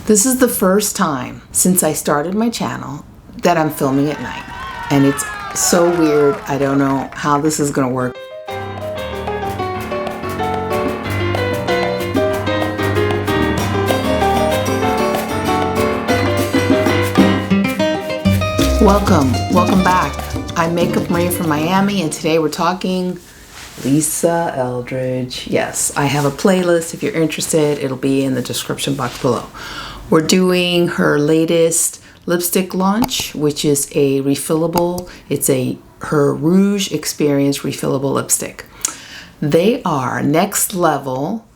This is the first time since I started my channel that I'm filming at night. And it's so weird. I don't know how this is gonna work. Welcome back. I'm Makeup Maria from Miami, and today we're talking Lisa Eldridge. Yes, I have a playlist. If you're interested, it'll be in the description box below. We're doing her latest lipstick launch, which is a refillable. It's her Rouge Experience refillable lipstick. They are next level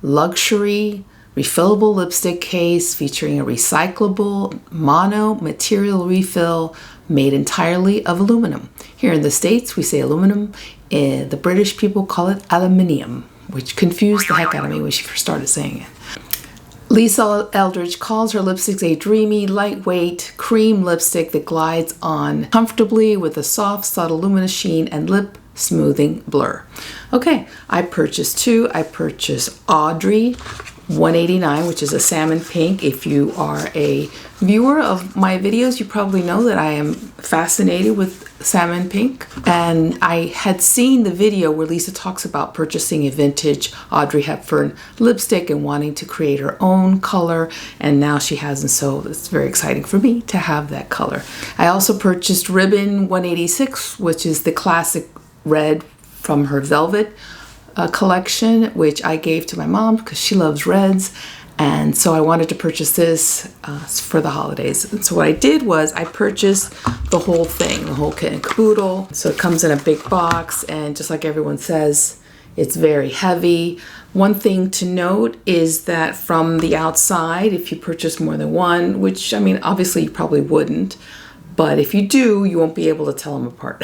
luxury refillable lipstick case featuring a recyclable mono material refill made entirely of aluminum. Here in the States, we say aluminum. The British people call it aluminium, which confused the heck out of me when she first started saying it. Lisa Eldridge calls her lipsticks a dreamy, lightweight cream lipstick that glides on comfortably with a soft, subtle, luminous sheen and lip smoothing blur. Okay, I purchased two. I purchased Audrey 189, which is a salmon pink. If you are a viewer of my videos, you probably know that I am fascinated with salmon pink. And I had seen the video where Lisa talks about purchasing a vintage Audrey Hepburn lipstick and wanting to create her own color. And now she has, and so it's very exciting for me to have that color. I also purchased Ribbon 186, which is the classic red from her Velvet collection, which I gave to my mom because she loves reds, and so I wanted to purchase this for the holidays. And so what I did was I purchased the whole thing, the whole kit and caboodle. So it comes in a big box, and just like everyone says, it's very heavy. One thing to note is that from the outside, if you purchase more than one, which I mean obviously you probably wouldn't, but if you do, you won't be able to tell them apart.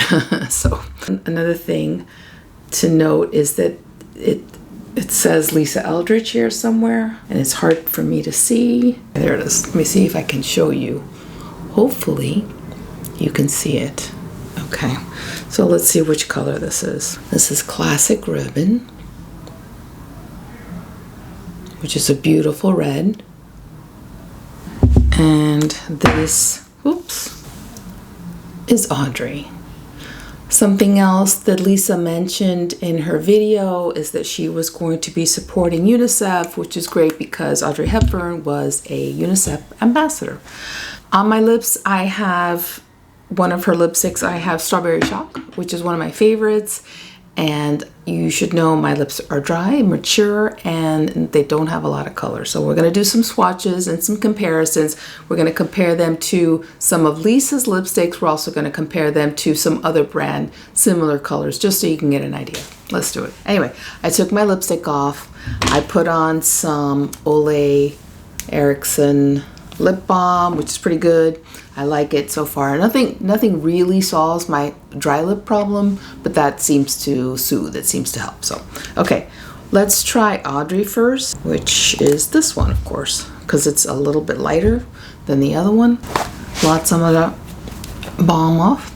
So another thing to note is that it says Lisa Eldridge here somewhere, and it's hard for me to see. There it is. Let me see if I can show you. Hopefully you can see it. Okay, so let's see which color this is. This is Classic Ribbon, which is a beautiful red. And this, oops, is Audrey. Something else that Lisa mentioned in her video is that she was going to be supporting UNICEF, which is great because Audrey Hepburn was a UNICEF ambassador. On my lips, I have one of her lipsticks. I have Strawberry Shock, which is one of my favorites. And you should know my lips are dry, mature, and they don't have a lot of color. So we're going to do some swatches and some comparisons. We're going to compare them to some of Lisa's lipsticks. We're also going to compare them to some other brand similar colors, just so you can get an idea. Let's do it. Anyway, I took my lipstick off. I put on some Ole Henriksen lip balm, which is pretty good. I like it so far. Nothing really solves my dry lip problem, but that seems to soothe. It seems to help. So, okay, let's try Audrey first, which is this one, of course, because it's a little bit lighter than the other one. Blot some of the balm off,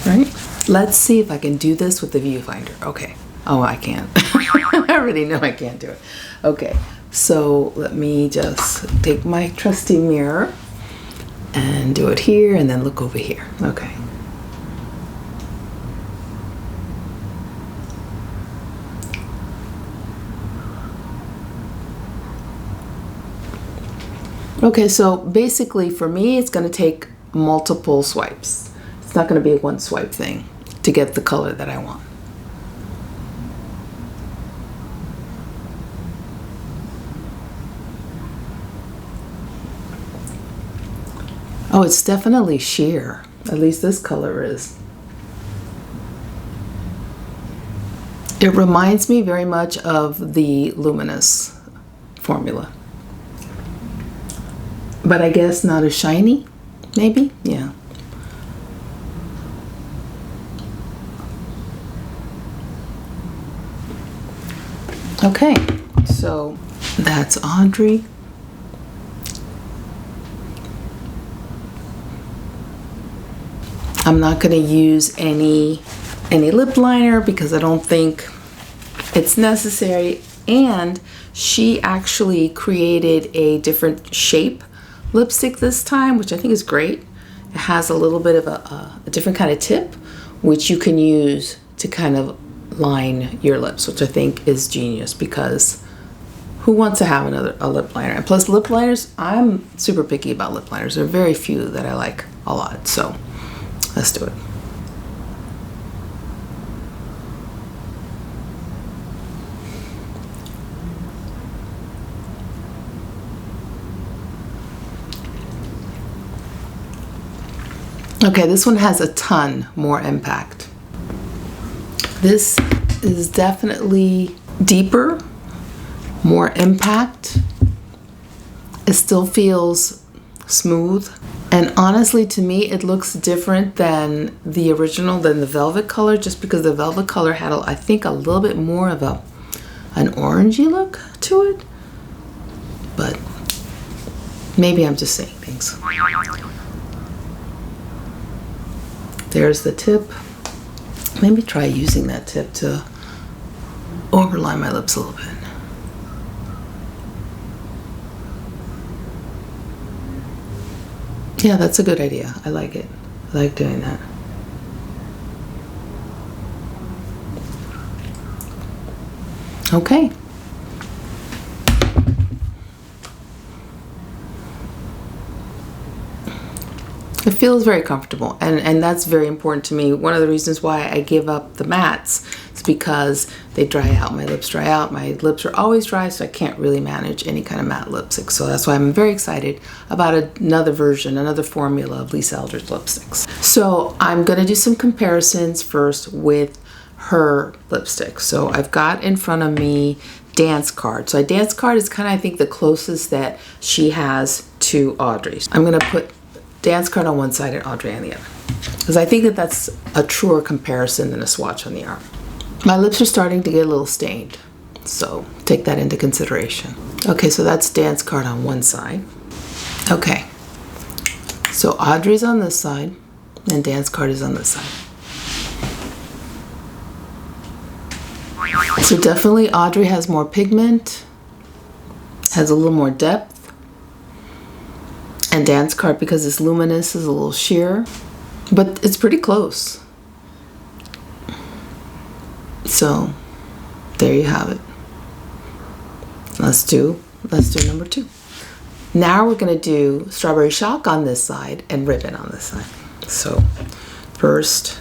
right? Let's see if I can do this with the viewfinder. Okay. Oh, I can't. I already know I can't do it. Okay. So let me just take my trusty mirror and do it here and then look over here. Okay. Okay, so basically for me, it's going to take multiple swipes. It's not going to be a one swipe thing to get the color that I want. Oh, it's definitely sheer. At least this color is. It reminds me very much of the Luminous formula. But I guess not as shiny, maybe? Yeah. Okay, so that's Audrey. I'm not going to use any lip liner because I don't think it's necessary. And she actually created a different shape lipstick this time, which I think is great. It has a little bit of a different kind of tip, which you can use to kind of line your lips, which I think is genius, because who wants to have a lip liner? And plus lip liners, I'm super picky about lip liners. There are very few that I like a lot, so let's do it. Okay, this one has a ton more impact. This is definitely deeper, more impact. It still feels smooth. And honestly, to me, it looks different than the original, than the velvet color, just because the velvet color had, I think, a little bit more of an orangey look to it. But maybe I'm just saying things. There's the tip. Maybe try using that tip to overline my lips a little bit. Yeah, that's a good idea. I like it. I like doing that. Okay. It feels very comfortable, and that's very important to me. One of the reasons why I give up the mattes is because they dry out. My lips dry out. My lips are always dry, so I can't really manage any kind of matte lipstick. So that's why I'm very excited about another version, another formula of Lisa Eldridge lipsticks. So I'm going to do some comparisons first with her lipstick. So I've got in front of me Dance Card. So Dance Card is kind of, I think, the closest that she has to Audrey's. I'm going to put Dance Card on one side and Audrey on the other, because I think that that's a truer comparison than a swatch on the arm. My lips are starting to get a little stained, so take that into consideration. Okay, so that's Dance Card on one side. Okay, so Audrey's on this side and Dance Card is on this side. So definitely Audrey has more pigment, has a little more depth. And Dance Card, because it's luminous, is a little sheer, but it's pretty close. So there you have it. Let's do number 2. Now we're gonna do Strawberry Shock on this side and Ribbon on this side. So first,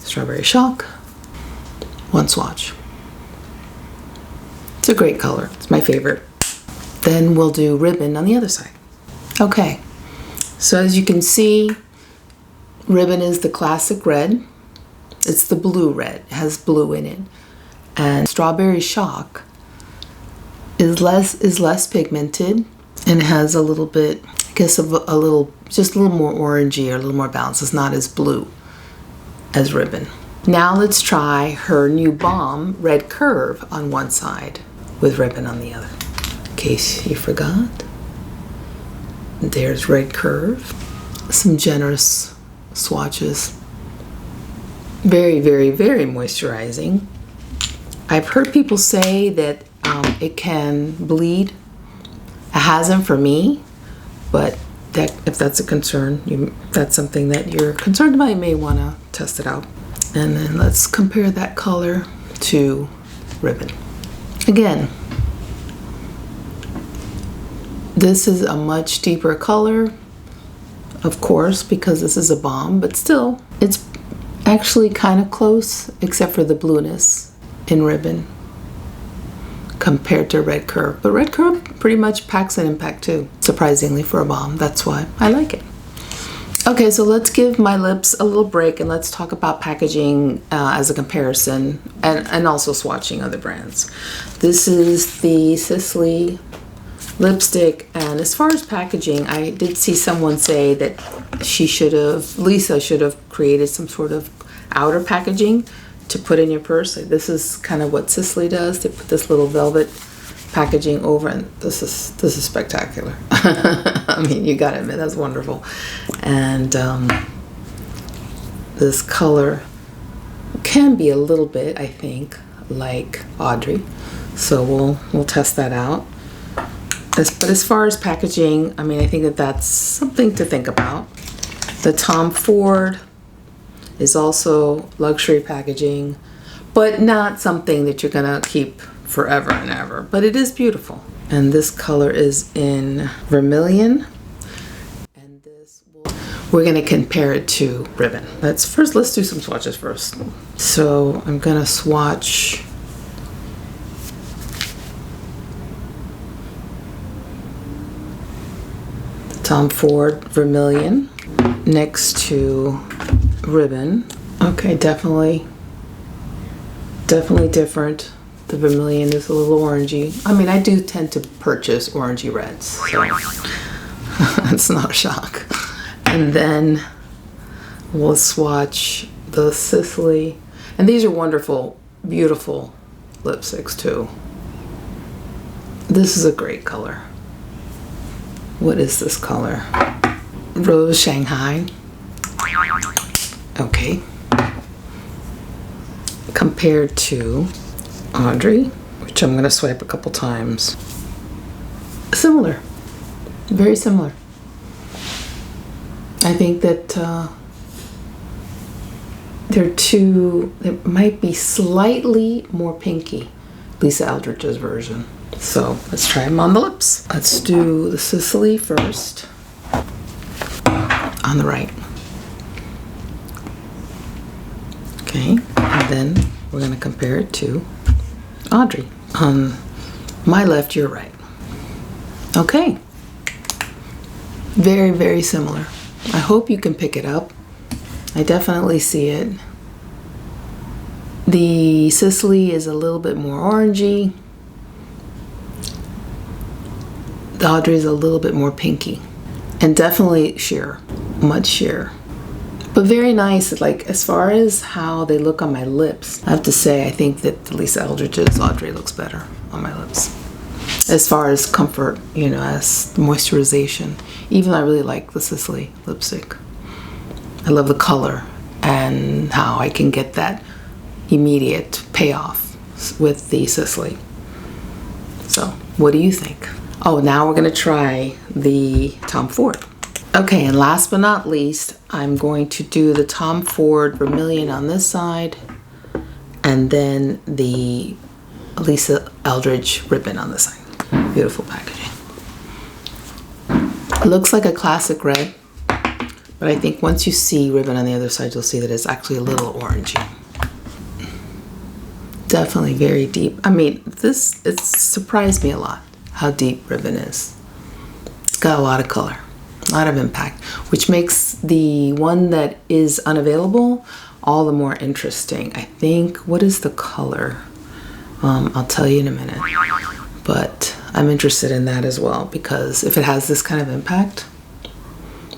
Strawberry Shock, one swatch. It's a great color, it's my favorite. Then we'll do Ribbon on the other side. Okay, so as you can see, Ribbon is the classic red. It's the blue red, it has blue in it. And Strawberry Shock is less pigmented and has a little bit, I guess, of just a little more orangey or a little more balanced. It's not as blue as Ribbon. Now let's try her new Balm Red Curve on one side with Ribbon on the other, in case you forgot. There's Red Curve, some generous swatches. Very, very, very moisturizing. I've heard people say that it can bleed. It hasn't for me, but if that's a concern, that's something that you're concerned about, you may want to test it out. And then let's compare that color to Ribbon. Again, this is a much deeper color, of course, because this is a balm, but still, it's actually kind of close, except for the blueness in Ribbon compared to Red Curve. But Red Curve pretty much packs an impact too, surprisingly, for a balm. That's why I like it. Okay, so let's give my lips a little break and let's talk about packaging as a comparison and also swatching other brands. This is the Sisley lipstick, and as far as packaging, I did see someone say that Lisa should have created some sort of outer packaging to put in your purse. This is kind of what Sisley does. They put this little velvet packaging over, and this is spectacular. I mean, you gotta admit, that's wonderful. And this color can be a little bit, I think, like Audrey. So we'll test that out. But as far as packaging, I mean, I think that that's something to think about. The Tom Ford is also luxury packaging, but not something that you're gonna keep forever and ever, but it is beautiful. And this color is in Vermilion. And we're gonna compare it to ribbon. Let's do some swatches first. So I'm gonna swatch the Tom Ford Vermilion next to ribbon. Okay, definitely different. The Vermilion is a little orangey. I mean, I do tend to purchase orangey reds, so it's not a shock. And then we'll swatch the Sisley. And these are wonderful, beautiful lipsticks too. This is a great color. What is this color? Rouge Shanghai. Okay. Compared to Audrey, which I'm going to swipe a couple times. Similar. Very similar. I think that it might be slightly more pinky, Lisa Eldridge's version. So let's try them on the lips. Let's do the Sisley first. On the right. Okay, and then we're going to compare it to Audrey. On my left, your right. Okay. Very, very similar. I hope you can pick it up. I definitely see it. The Sisley is a little bit more orangey. The Audrey is a little bit more pinky. And definitely sheer. Much sheer. But very nice, like as far as how they look on my lips, I have to say I think that the Lisa Eldridge's Audrey looks better on my lips. As far as comfort, you know, as moisturization. Even though I really like the Sisley lipstick. I love the color and how I can get that immediate payoff with the Sisley. So, what do you think? Oh, now we're gonna try the Tom Ford. Okay, and last but not least, I'm going to do the Tom Ford Vermilion on this side, and then the Lisa Eldridge ribbon on this side. Beautiful packaging. It looks like a classic red, but I think once you see ribbon on the other side, you'll see that it's actually a little orangey. Definitely very deep. I mean, it surprised me a lot how deep ribbon is. It's got a lot of color. A lot of impact, which makes the one that is unavailable all the more interesting. I think, what is the color? I'll tell you in a minute, but I'm interested in that as well because if it has this kind of impact,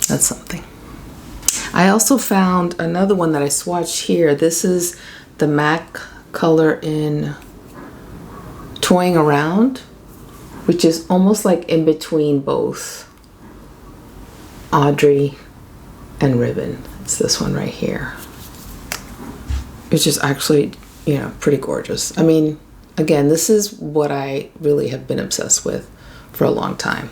that's something. I also found another one that I swatched here. This is the MAC color in Toying Around, which is almost like in between both Audrey and ribbon. It's this one right here, which is actually, you know, pretty gorgeous. I mean, again, this is what I really have been obsessed with for a long time.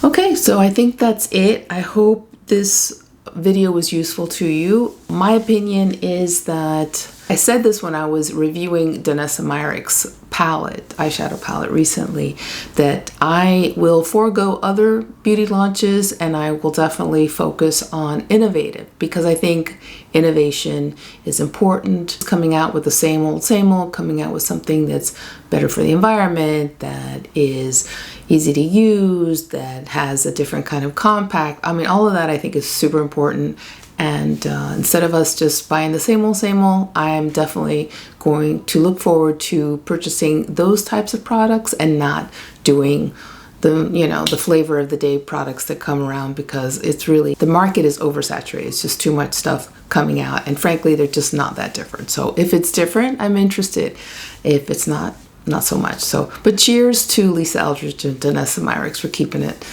Okay, so I think that's it. I hope this video was useful to you. My opinion is that I said this when I was reviewing Danessa Myricks eyeshadow palette recently, that I will forego other beauty launches and I will definitely focus on innovative because I think innovation is important. Coming out with the same old, coming out with something that's better for the environment, that is easy to use, that has a different kind of compact. I mean, all of that I think is super important. And instead of us just buying the same old, I am definitely going to look forward to purchasing those types of products and not doing the, you know, the flavor of the day products that come around because it's really, the market is oversaturated. It's just too much stuff coming out. And frankly, they're just not that different. So if it's different, I'm interested. If it's not so much. So, but cheers to Lisa Eldridge and Danessa Myricks for keeping it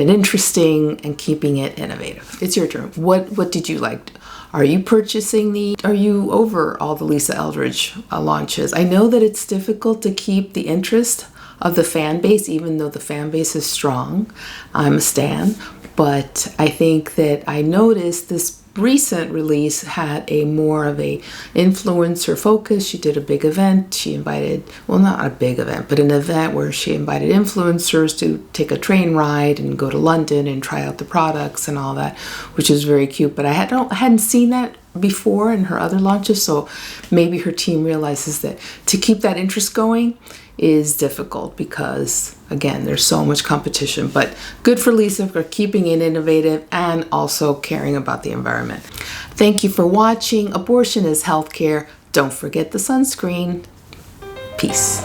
interesting and keeping it innovative. It's your turn. What did you like? Are you purchasing are you over all the Lisa Eldridge launches? I know that it's difficult to keep the interest of the fan base, even though the fan base is strong. I'm a stan, but I think that I noticed this recent release had a more of a influencer focus. She did a big event. She invited, well, not a big event, but an event where she invited influencers to take a train ride and go to London and try out the products and all that, which is very cute. But I hadn't seen that before in her other launches, so maybe her team realizes that to keep that interest going is difficult because, again, there's so much competition. But good for Lisa for keeping it innovative and also caring about the environment. Thank you for watching. Abortion is healthcare. Don't forget the sunscreen. Peace.